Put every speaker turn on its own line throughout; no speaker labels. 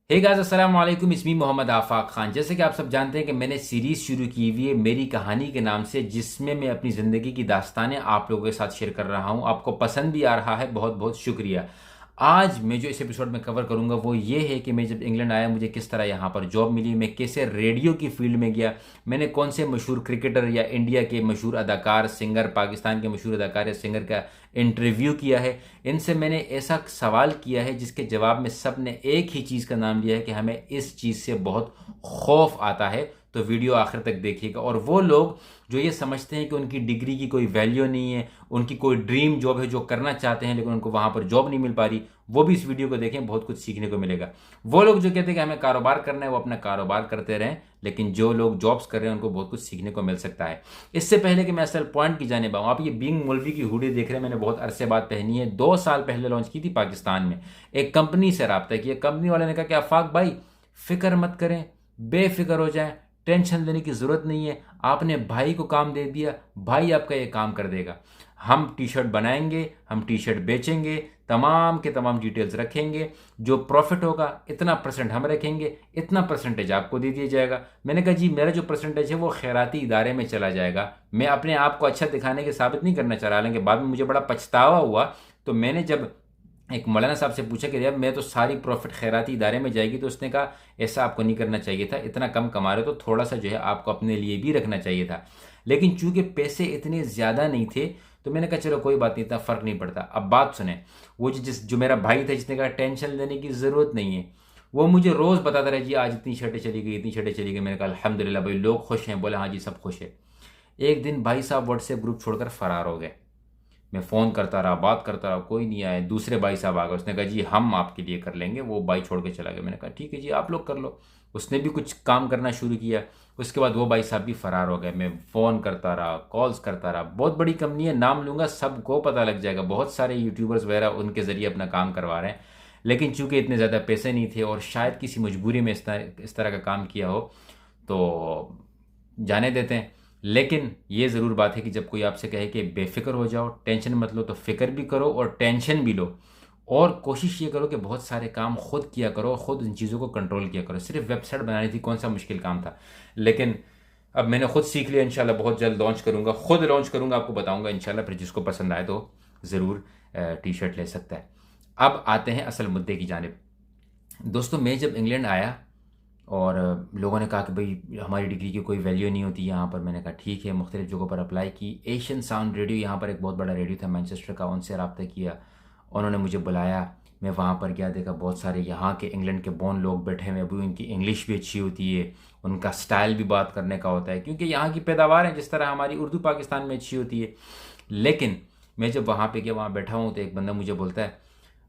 Hey guys, अस्सलाम वालेकुम। इसमी मोहम्मद आफाक खान। जैसे कि आप सब जानते हैं कि मैंने सीरीज़ शुरू की हुई है मेरी कहानी के नाम से, जिसमें मैं अपनी ज़िंदगी की दास्तानें आप लोगों के साथ शेयर कर रहा हूं। आपको पसंद भी आ रहा है, बहुत बहुत शुक्रिया। आज मैं जो इस एपिसोड में कवर करूंगा वो ये है कि मैं जब इंग्लैंड आया मुझे किस तरह यहाँ पर जॉब मिली, मैं कैसे रेडियो की फील्ड में गया, मैंने कौन से मशहूर क्रिकेटर या इंडिया के मशहूर अदाकार, सिंगर, पाकिस्तान के मशहूर अदाकार या सिंगर का इंटरव्यू किया है। इनसे मैंने ऐसा सवाल किया है जिसके जवाब में सब ने एक ही चीज़ का नाम लिया है कि हमें इस चीज़ से बहुत खौफ आता है। तो वीडियो आखिर तक देखिएगा। और वो लोग जो ये समझते हैं कि उनकी डिग्री की कोई वैल्यू नहीं है, उनकी कोई ड्रीम जॉब है जो करना चाहते हैं लेकिन उनको वहाँ पर जॉब नहीं मिल पा रही, वो भी इस वीडियो को देखें, बहुत कुछ सीखने को मिलेगा। वो लोग जो कहते हैं कि हमें कारोबार करना है वो अपना कारोबार करते रहें, लेकिन जो लोग जॉब्स कर रहे हैं उनको बहुत कुछ सीखने को मिल सकता है। इससे पहले कि मैं असल पॉइंट की जाने पाऊँ, आप ये बीइंग मौलवी की हुडी देख रहे हैं, मैंने बहुत अरसे बाद पहनी है। 2 साल पहले लॉन्च की थी पाकिस्तान में। एक कंपनी से रब्ता किया, कंपनी वाले ने कहा कि आफाक भाई फिक्र मत करें, बेफिक्र हो जाएं, टेंशन लेने की ज़रूरत नहीं है। आपने भाई को काम दे दिया, भाई आपका ये काम कर देगा। हम टी शर्ट बनाएंगे, हम टी शर्ट बेचेंगे, तमाम के तमाम डिटेल्स रखेंगे, जो प्रॉफिट होगा इतना परसेंट हम रखेंगे, इतना परसेंटेज आपको दे दिया जाएगा। मैंने कहा जी मेरा जो परसेंटेज है वो खैराती इदारे में चला जाएगा। मैं अपने आप को अच्छा दिखाने के साबित नहीं करना चाह रहा, हालांकि बाद में मुझे बड़ा पछतावा हुआ। तो मैंने जब एक मौलाना साहब से पूछा कि यार मैं तो सारी प्रॉफिट खैराती इदारे में जाएगी, तो उसने कहा ऐसा आपको नहीं करना चाहिए था, इतना कम कमा रहे हो तो थोड़ा सा जो है आपको अपने लिए भी रखना चाहिए था। लेकिन चूंकि पैसे इतने ज़्यादा नहीं थे तो मैंने कहा चलो कोई बात नहीं, इतना फ़र्क नहीं पड़ता। अब बात सुने, वो जो मेरा भाई था जिसने कहा टेंशन लेने की ज़रूरत नहीं है, वो मुझे रोज़ बताता रहा जी आज इतनी शर्टें चली गई, इतनी शर्टें चली गई। मैंने कहा अल्हम्दुलिल्लाह भाई, लोग खुश हैं? बोला हाँ जी सब खुश है। एक दिन भाई साहब व्हाट्सएप ग्रुप छोड़कर फ़रार हो गए। मैं फ़ोन करता रहा, बात करता रहा, कोई नहीं आया। दूसरे भाई साहब आ गए, उसने कहा जी हम आपके लिए कर लेंगे। वो भाई छोड़ के चला गया। मैंने कहा ठीक है जी आप लोग कर लो। उसने भी कुछ काम करना शुरू किया। उसके बाद वो भाई साहब भी फ़रार हो गए। मैं फ़ोन करता रहा, कॉल्स करता रहा। बहुत बड़ी कंपनी है, नाम लूँगा सबको पता लग जाएगा, बहुत सारे यूट्यूबर्स वगैरह उनके ज़रिए अपना काम करवा रहे हैं। लेकिन चूंकि इतने ज़्यादा पैसे नहीं थे और शायद किसी मजबूरी में इस तरह का काम किया हो, तो जाने देते हैं। लेकिन ये ज़रूर बात है कि जब कोई आपसे कहे कि बेफिक्र हो जाओ, टेंशन मत लो, तो फिक्र भी करो और टेंशन भी लो। और कोशिश ये करो कि बहुत सारे काम खुद किया करो, खुद इन चीज़ों को कंट्रोल किया करो। सिर्फ वेबसाइट बनानी थी, कौन सा मुश्किल काम था। लेकिन अब मैंने खुद सीख लिया, इंशाल्लाह बहुत जल्द लॉन्च करूँगा, खुद लॉन्च करूँगा, आपको बताऊँगा इंशाल्लाह। फिर जिसको पसंद आए तो ज़रूर टी शर्ट ले सकता है। अब आते हैं असल मुद्दे की जानिब। दोस्तों मैं जब इंग्लैंड आया और लोगों ने कहा कि भाई हमारी डिग्री की कोई वैल्यू नहीं होती यहाँ पर। मैंने कहा ठीक है, मुख्तलिफ़ जगहों पर अप्लाई की। एशियन साउंड रेडियो यहाँ पर एक बहुत बड़ा रेडियो था मैनचेस्टर का, उनसे रब्ता किया, उन्होंने मुझे बुलाया। मैं वहाँ पर गया, देखा बहुत सारे यहाँ के इंग्लैंड के बोर्न लोग बैठे हुए, अभी उनकी इंग्लिश भी अच्छी होती है, उनका स्टाइल भी बात करने का होता है, क्योंकि यहाँ की पैदावार है जिस तरह हमारी उर्दू पाकिस्तान में अच्छी होती है। लेकिन मैं जब वहाँ पे गया, वहाँ बैठा हूँ, तो एक बंदा मुझे बोलता है,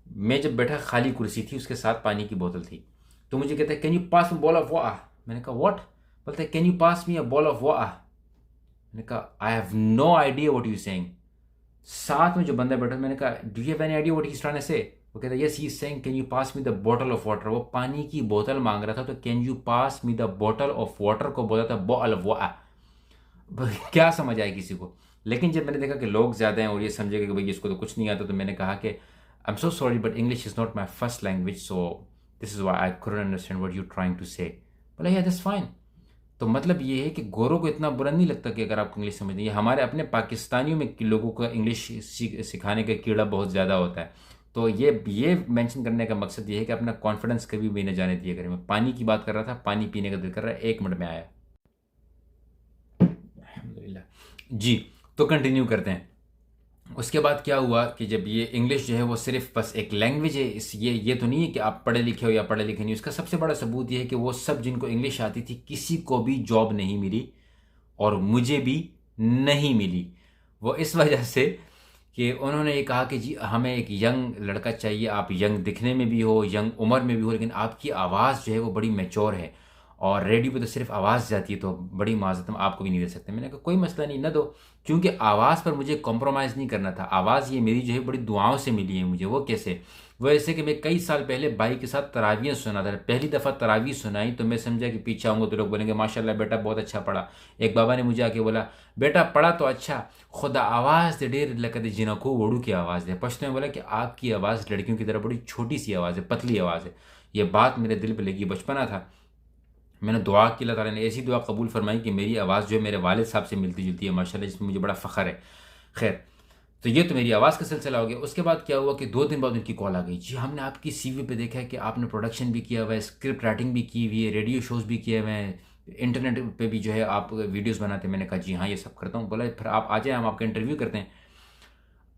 मैं जब बैठा खाली कुर्सी थी, उसके साथ पानी की बोतल थी, तो मुझे कहता है can you pass me ball of water. मैंने कहा व्हाट। बोलता है can you pass me a ball of water. मैंने कहा I have no idea what you saying. साथ में जो बंदा बैठा, मैंने कहा do you have any idea what he is trying to say. वो कहता है yes he is saying can you pass me the bottle of water. वो पानी की बोतल मांग रहा था, तो can you pass me the bottle of water को बोला था बॉल ऑफ वाटर। क्या समझ आया किसी को। लेकिन जब मैंने देखा कि लोग ज़्यादा हैं और ये समझेगा कि भाई इसको तो कुछ नहीं आता, तो मैंने कहा कि I am so sorry but English is not my first language, so this is why I couldn't understand what you trying to say. बोला या दैट्स फाइन। तो मतलब ये है कि गोरों को इतना बुरा नहीं लगता कि अगर आपको इंग्लिश समझ नहीं है। हमारे अपने पाकिस्तानियों में लोगों का इंग्लिश सिखाने का कीड़ा बहुत ज़्यादा होता है। तो ये मेंशन करने का मकसद ये है कि अपना कॉन्फिडेंस कभी भी न जाने दिया करें। मैं पानी की बात कर रहा था, पानी पीने का दिल कर रहा है, 1 मिनट में आया। अल्हम्दुलिल्लाह जी। तो कंटिन्यू करते हैं। उसके बाद क्या हुआ कि जब ये इंग्लिश जो है वो सिर्फ बस एक लैंग्वेज है, इस ये तो नहीं है कि आप पढ़े लिखे हो या पढ़े लिखे नहीं। उसका सबसे बड़ा सबूत ये है कि वो सब जिनको इंग्लिश आती थी किसी को भी जॉब नहीं मिली, और मुझे भी नहीं मिली। वो इस वजह से कि उन्होंने ये कहा कि जी हमें एक यंग लड़का चाहिए, आप यंग दिखने में भी हो, यंग उम्र में भी हो, लेकिन आपकी आवाज़ जो है वो बड़ी मैच्योर है, और रेडियो पे तो सिर्फ आवाज़ जाती है, तो बड़ी माजरत हम आपको भी नहीं दे सकते। मैंने कहा कोई मसला नहीं, ना दो, क्योंकि आवाज़ पर मुझे कॉम्प्रोमाइज़ नहीं करना था। आवाज़ ये मेरी जो है बड़ी दुआओं से मिली है मुझे। वो कैसे? वो ऐसे कि मैं कई साल पहले भाई के साथ तरावियाँ सुना था। पहली दफ़ा तरावी सुनाई तो मैं समझा कि पीछे आऊँगा तो लोग बोलेंगे माशाल्लाह बेटा बहुत अच्छा पढ़ा। एक बाबा ने मुझे आके बोला बेटा पढ़ा तो अच्छा, खुदा आवाज़ दे ढेर लकत जिनको वोड़ू की आवाज़ दे। पश्तो में बोला कि आपकी आवाज़ लड़कियों की तरह बड़ी छोटी सी आवाज़ है, पतली आवाज़ है। ये बात मेरे दिल पे लगी। बचपना था, मैंने दुआ की, अल्लाह ताला ने ऐसी दुआ कबूल फरमाई कि मेरी आवाज़ जो है मेरे वालिद साहब से मिलती जुलती है माशाल्लाह, जिसमें मुझे बड़ा फ़ख्र है। खैर, तो ये तो मेरी आवाज़ का सिलसिला हो गया। उसके बाद क्या हुआ कि 2 दिन बाद उनकी कॉल आ गई, जी हमने आपकी सीवी पे देखा है कि आपने प्रोडक्शन भी किया हुआ है, स्क्रिप्ट राइटिंग भी की हुई है, रेडियो शोज़ भी किए हुए हैं, इंटरनेट पे भी जो है आप वीडियोज़ बनाते हैं। मैंने कहा जी हाँ ये सब करता हूँ। बोला फिर आप आ जाए, हम आपका इंटरव्यू करते हैं।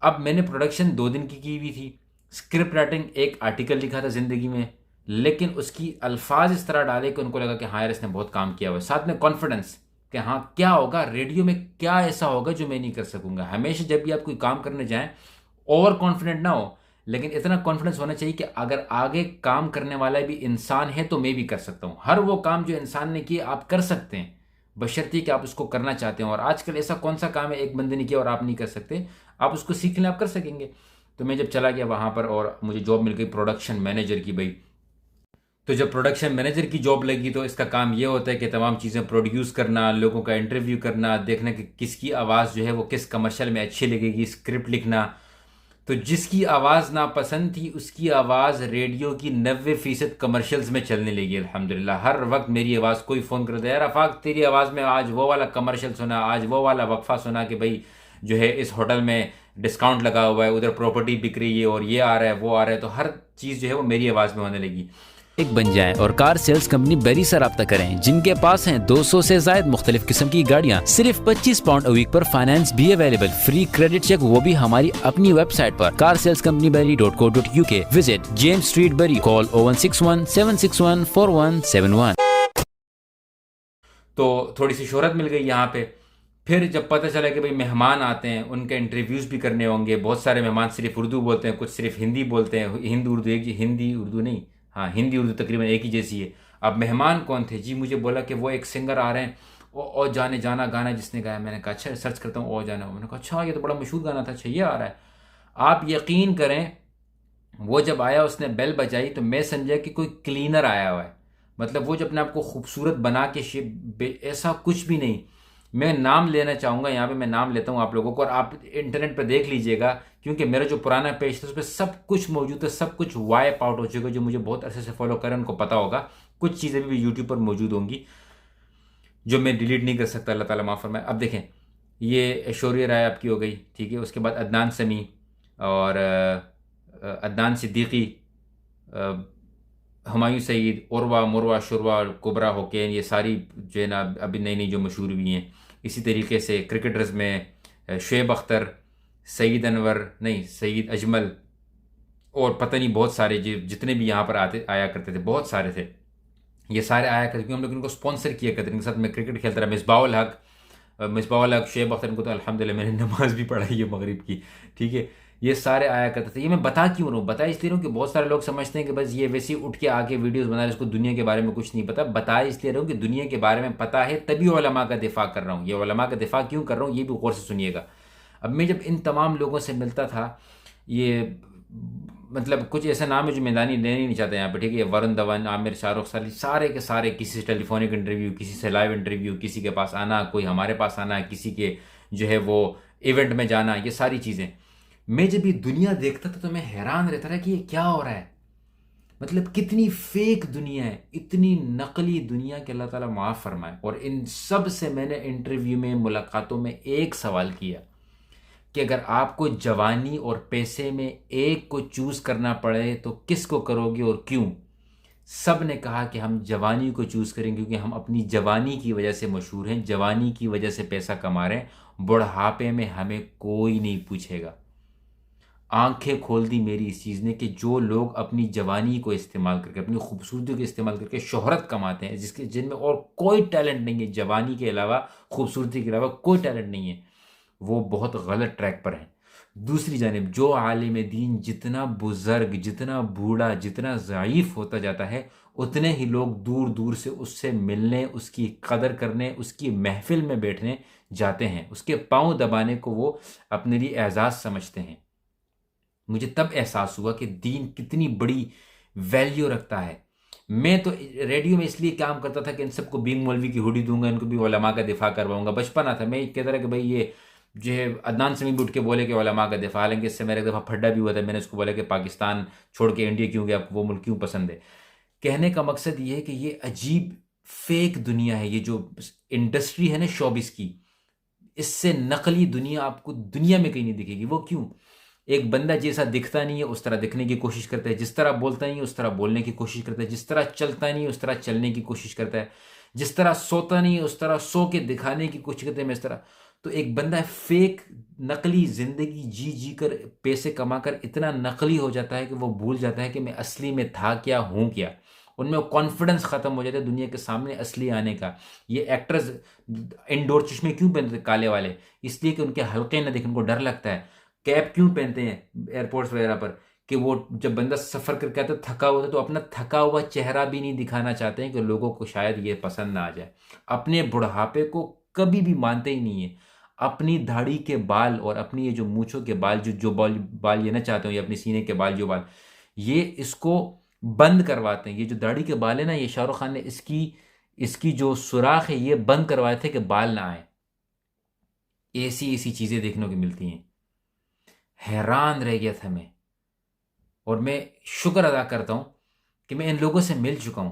अब मैंने प्रोडक्शन 2 दिन की हुई थी, स्क्रिप्ट राइटिंग एक आर्टिकल लिखा था ज़िंदगी में, लेकिन उसकी अल्फाज इस तरह डाले कि उनको लगा कि हाँ यार इसने बहुत काम किया हुआ है। साथ में कॉन्फिडेंस कि हाँ क्या होगा रेडियो में, क्या ऐसा होगा जो मैं नहीं कर सकूंगा। हमेशा जब भी आप कोई काम करने जाएं, ओवर कॉन्फिडेंट ना हो, लेकिन इतना कॉन्फिडेंस होना चाहिए कि अगर आगे काम करने वाला भी इंसान है तो मैं भी कर सकता हूं। हर वो काम जो इंसान ने किया आप कर सकते हैं, बशर्ते कि आप उसको करना चाहते हैं। और आजकल ऐसा कौन सा काम है एक बंदे ने किया और आप नहीं कर सकते, आप उसको सीख लें, आप कर सकेंगे। तो मैं जब चला गया वहां पर और मुझे जॉब मिल गई प्रोडक्शन मैनेजर की भाई। तो जब प्रोडक्शन मैनेजर की जॉब लगी तो इसका काम ये होता है कि तमाम चीज़ें प्रोड्यूस करना, लोगों का इंटरव्यू करना, देखना कि किसकी आवाज़ जो है वो किस कमर्शियल में अच्छी लगेगी, स्क्रिप्ट लिखना। तो जिसकी आवाज़ नापसंद थी उसकी आवाज़ रेडियो की 90% कमर्शियल्स में चलने लगी अल्हम्दुलिल्लाह। हर वक्त मेरी आवाज़ कोई फ़ोन कर दे, यार आफाक तेरी आवाज़ में आज वो वाला कमर्शियल सुना, आज वो वाला वक्फा सुना कि भाई जो है इस होटल में डिस्काउंट लगा हुआ है, उधर प्रॉपर्टी बिक रही है और ये आ रहा है वो आ रहा है। तो हर चीज़ जो है वो मेरी आवाज़ में होने लगी।
एक बन जाएं और कार सेल्स कंपनी बेरी से रब्ता करें, जिनके पास हैं 200 से ज्यादा मुख्तलिफ किस्म की गाड़ियाँ। सिर्फ 25 पाउंड अ वीक पर फाइनेंस भी अवेलेबल, फ्री क्रेडिट चेक, वो भी हमारी अपनी वेबसाइट पर carsalescompanyberry.co.uk। विजिट जेम्स स्ट्रीट बरी, कॉल 0161 761 4171।
तो थोड़ी सी शोहरत मिल गई यहाँ पे। फिर जब पता चला कि भाई मेहमान आते हैं, उनके इंटरव्यूज़ भी करने होंगे, बहुत सारे मेहमान सिर्फ उर्दू बोलते हैं, कुछ सिर्फ हिंदी बोलते हैं, हिंदी उर्दू एक, हिंदी उर्दू नहीं, हाँ हिंदी उर्दू तकरीबन एक ही जैसी है। अब मेहमान कौन थे जी, मुझे बोला कि वो एक सिंगर आ रहे हैं, ओ जाने जाना गाना जिसने गाया। मैंने कहा अच्छा सर्च करता हूँ, ओ जाना। मैंने कहा अच्छा ये तो बड़ा मशहूर गाना था, अच्छा ये आ रहा है। आप यकीन करें वो जब आया उसने बेल बजाई तो मैं समझा कि कोई क्लीनर आया हुआ है। मतलब वो जब अपने आपको खूबसूरत बना के ऐसा कुछ भी नहीं। मैं नाम लेना चाहूँगा यहाँ पे, मैं नाम लेता हूँ आप लोगों को, और आप इंटरनेट पर देख लीजिएगा, क्योंकि मेरा जो पुराना पेज था उस पर सब कुछ मौजूद है, सब कुछ वाइप आउट हो चुका है। जो मुझे बहुत अरसे से फॉलो करें उनको पता होगा, कुछ चीज़ें भी यूट्यूब पर मौजूद होंगी जो मैं डिलीट नहीं कर सकता, अल्लाह ताला माफ़ फरमाए। अब देखें, ये ऐश्वर्या राय आपकी हो गई, ठीक है। उसके बाद अदनान समी और अदनान सिद्दीकी, हुमायूं सईद, उर्वा मुरवा शुरवा कुबरा होकेन, ये सारी जो है ना अभी नई नई जो मशहूर हुई हैं। इसी तरीके से क्रिकेटर्स में शुएब अख्तर, सईद अनवर नहीं सईद अजमल, और पता नहीं बहुत सारे जितने भी यहाँ पर आते आया करते थे, बहुत सारे थे। ये सारे आया करते क्योंकि हम लोग इनको स्पॉन्सर किया करते थे, इनके साथ मैं क्रिकेट खेलता रहा। मिसबाउल हक, शुएब अख्तर को तो अल्हम्दुलिल्लाह मैंने नमाज भी पढ़ाई है मगरिब की, ठीक है। ये सारे आया करते थे। ये मैं बता क्यों रहा हूँ, बता इसलिए रहा हूँ कि बहुत सारे लोग समझते हैं कि बस ये वैसे ही उठ के आके वीडियोस बना रहे, इसको दुनिया के बारे में कुछ नहीं पता। बता इसलिए रहा हूँ कि दुनिया के बारे में पता है, तभी उलमा का दिफा कर रहा हूँ। ये उलमा का दिफा क्यों कर रहा हूँ ये भी गौर से सुनिएगा। अब मैं जब इन तमाम लोगों से मिलता था, ये मतलब कुछ ऐसा नाम है जो मैदानी लेना ही नहीं चाहते यहाँ पे, ठीक है। वरुण धवन, आमिर, शाहरुख, सारे के सारे, किसी से टेलीफोनिक इंटरव्यू, किसी से लाइव इंटरव्यू, किसी के पास आना, कोई हमारे पास आना, किसी के जो है वो इवेंट में जाना, ये सारी चीज़ें। मैं जब ये दुनिया देखता था तो मैं हैरान रहता था कि ये क्या हो रहा है। मतलब कितनी फेक दुनिया है, इतनी नकली दुनिया के अल्लाह ताला माफ़ फरमाए। और इन सब से मैंने इंटरव्यू में, मुलाकातों में एक सवाल किया कि अगर आपको जवानी और पैसे में एक को चूज़ करना पड़े तो किसको करोगे और क्यों। सब ने कहा कि हम जवानी को चूज़ करेंगे, क्योंकि हम अपनी जवानी की वजह से मशहूर हैं, जवानी की वजह से पैसा कमा रहे हैं, बुढ़ापे में हमें कोई नहीं पूछेगा। आंखें खोल दी मेरी इस चीज़ ने कि जो लोग अपनी जवानी को इस्तेमाल करके, अपनी खूबसूरती को इस्तेमाल करके शोहरत कमाते हैं, जिनमें और कोई टैलेंट नहीं है, जवानी के अलावा, खूबसूरती के अलावा कोई टैलेंट नहीं है, वो बहुत गलत ट्रैक पर हैं। दूसरी जानिब जो आलिम दीन जितना बुज़र्ग, जितना बूढ़ा, जितना ज़ईफ़ होता जाता है, उतने ही लोग दूर दूर से उससे मिलने, उसकी कदर करने, उसकी महफिल में बैठने जाते हैं, उसके पाँव दबाने को वो अपने लिए एजाज़ समझते हैं। मुझे तब एहसास हुआ कि दीन कितनी बड़ी वैल्यू रखता है। मैं तो रेडियो में इसलिए काम करता था कि इन सबको बींग मौलवी की हुडी दूंगा, इनको भी उलमा का दिफा करवाऊंगा। बचपना था, मैं कहता रहा कि भाई ये जो है अदनान समी भी उठ के बोले कि उलमा का दिफा लेंगे। इससे मेरा एक दफ़ा फड्डा भी हुआ था, मैंने उसको बोला कि पाकिस्तान छोड़ के इंडिया क्यों गया, आपको वो मुल्क क्यों पसंद है। कहने का मकसद ये है कि ये अजीब फेक दुनिया है, ये जो इंडस्ट्री है ना शोबिस की, इससे नकली दुनिया आपको दुनिया में कहीं नहीं दिखेगी। वो क्यों? एक बंदा जैसा दिखता नहीं है उस तरह दिखने की कोशिश करता है, जिस तरह बोलता नहीं है उस तरह बोलने की कोशिश करता है, जिस तरह चलता नहीं है उस तरह चलने की कोशिश करता है, जिस तरह सोता नहीं है उस तरह सो के दिखाने की कोशिश करते हैं इस तरह। तो एक बंदा फेक नकली जिंदगी जी जी कर पैसे कमाकर इतना नकली हो जाता है कि वो भूल जाता है कि मैं असली में था क्या, हूं क्या। उनमें कॉन्फिडेंस खत्म हो जाता है दुनिया के सामने असली आने का। ये एक्टर्स इंडोर चश्मे क्यों पहनते काले वाले? इसलिए कि उनके हल्के न दिखे, उनको डर लगता है। कैप क्यों पहनते हैं एयरपोर्ट्स वगैरह पर? कि वो जब बंदा सफर करके आता है थका हुआ है तो अपना थका हुआ चेहरा भी नहीं दिखाना चाहते हैं कि लोगों को शायद ये पसंद ना आ जाए। अपने बुढ़ापे को कभी भी मानते ही नहीं है। अपनी दाढ़ी के बाल और अपनी ये जो मूंछों के बाल जो जो बाल बाल लेना चाहते हो, या अपने सीने के बाल जो बाल, ये इसको बंद करवाते हैं। ये जो दाढ़ी के बाल है ना, ये शाहरुख खान ने इसकी इसकी जो सुराख है ये बंद करवाए थे कि बाल ना आए। ऐसी ऐसी चीजें देखने को मिलती हैं। हैरान रह गया था मैं। और मैं शुक्र अदा करता हूं कि मैं इन लोगों से मिल चुका हूं,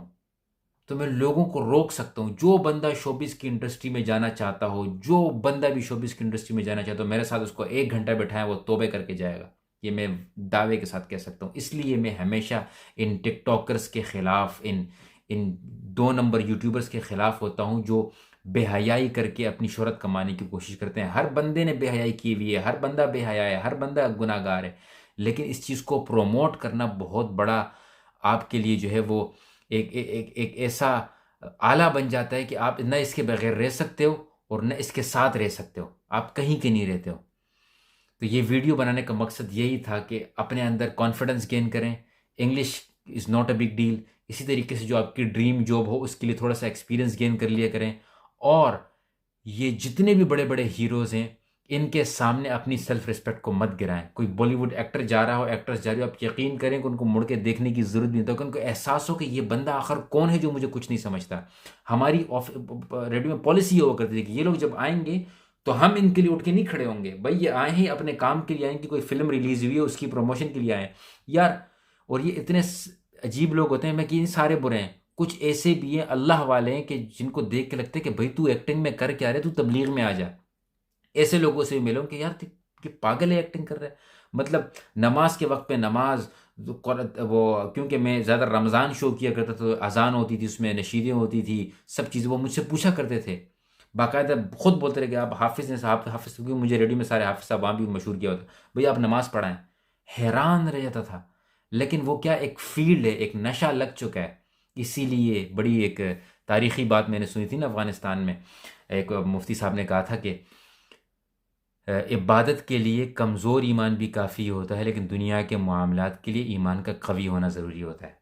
तो मैं लोगों को रोक सकता हूं। जो बंदा शोबिस की इंडस्ट्री में जाना चाहता हो, जो बंदा भी शोबिस की इंडस्ट्री में जाना चाहता हो, मेरे साथ उसको 1 घंटा बैठाए वो तौबे करके जाएगा। ये मैं दावे के साथ कह सकता हूं। इसलिए मैं हमेशा इन टिकटॉकर्स के खिलाफ, इन इन 2 नंबर यूट्यूबर्स के खिलाफ होता हूं जो बेहयाई करके अपनी शोहरत कमाने की कोशिश करते हैं। हर बंदे ने बेहयाई की हुई है, हर बंदा बेहया है, हर बंदा गुनाहगार है। लेकिन इस चीज़ को प्रोमोट करना बहुत बड़ा आपके लिए जो है वो एक ऐसा आला बन जाता है कि आप न इसके बगैर रह सकते हो और न इसके साथ रह सकते हो, आप कहीं के नहीं रहते हो। तो ये वीडियो बनाने का मकसद यही था कि अपने अंदर कॉन्फिडेंस गेन करें। English is not a big deal. इसी तरीके से जो आपकी ड्रीम जॉब हो उसके लिए थोड़ा सा एक्सपीरियंस गेन कर लिया करें। और ये जितने भी बड़े बड़े हीरोज़ हैं इनके सामने अपनी सेल्फ रिस्पेक्ट को मत गिराएं। कोई बॉलीवुड एक्टर जा रहा हो, एक्ट्रेस जा रही हो, आप यकीन करें कि उनको मुड़ के देखने की जरूरत नहीं होती। उनको एहसास हो कि ये बंदा आखिर कौन है जो मुझे कुछ नहीं समझता। हमारी रेडियो में पॉलिसी हुआ करती थी कि ये लोग जब आएंगे तो हम इनके लिए उठ के नहीं खड़े होंगे। भाई ये आए हैं अपने काम के लिए, आएंगे कोई फिल्म रिलीज हुई है उसकी प्रमोशन के लिए आए यार। और ये इतने अजीब लोग होते हैं, मैं कि सारे बुरे हैं, कुछ ऐसे भी हैं अल्लाह वाले हैं कि जिनको देख के लगता है कि भाई तू एक्टिंग में कर क्या रहे, तू तबलीग में आ जा। ऐसे लोगों से भी मिलो कि यार कि पागल है, एक्टिंग कर रहा है। मतलब नमाज के वक्त पे नमाज वो, क्योंकि मैं ज़्यादा रमज़ान शो किया करता था तो अजान होती थी, उसमें नशीदें होती थी, सब चीज़ें वो मुझसे पूछा करते थे। बाकायदा खुद बोलते रहे कि आप हाफिज़ हैं साहब, हाफिज़, क्योंकि मुझे रेडियो में सारे हाफिज़ साहब वहाँ भी मशहूर किया होता, भैया आप नमाज़ पढ़ाएं। हैरान रह जाता था। लेकिन वो क्या एक फील्ड है, एक नशा लग चुका है। इसीलिए बड़ी एक तारीख़ी बात मैंने सुनी थी ना अफ़गानिस्तान में, एक मुफ्ती साहब ने कहा था कि इबादत के लिए कमज़ोर ईमान भी काफ़ी होता है, लेकिन दुनिया के मामलात के लिए ईमान का कवी होना ज़रूरी होता है।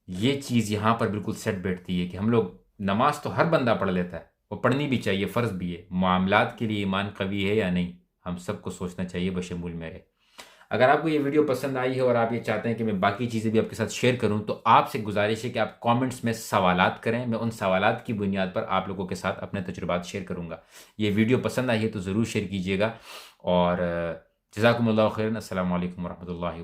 ये चीज़ यहाँ पर बिल्कुल सेट बैठती है कि हम लोग, नमाज तो हर बंदा पढ़ लेता है, वो पढ़नी भी चाहिए, फ़र्ज़ भी है। मामलात के लिए ईमान कवी है या नहीं, हम सबको सोचना चाहिए बशमूल मेरे। अगर आपको ये वीडियो पसंद आई है और आप ये चाहते हैं कि मैं बाकी चीज़ें भी आपके साथ शेयर करूं, तो आपसे गुजारिश है कि आप कमेंट्स में सवालात करें। मैं उन सवालात की बुनियाद पर आप लोगों के साथ अपने तजुर्बात शेयर करूंगा। ये वीडियो पसंद आई है तो ज़रूर शेयर कीजिएगा। और जज़ाकुमुल्लाहु खैरन। अस्सलामु अलैकुम वरहमतुल्लाहि वबरकातुहू।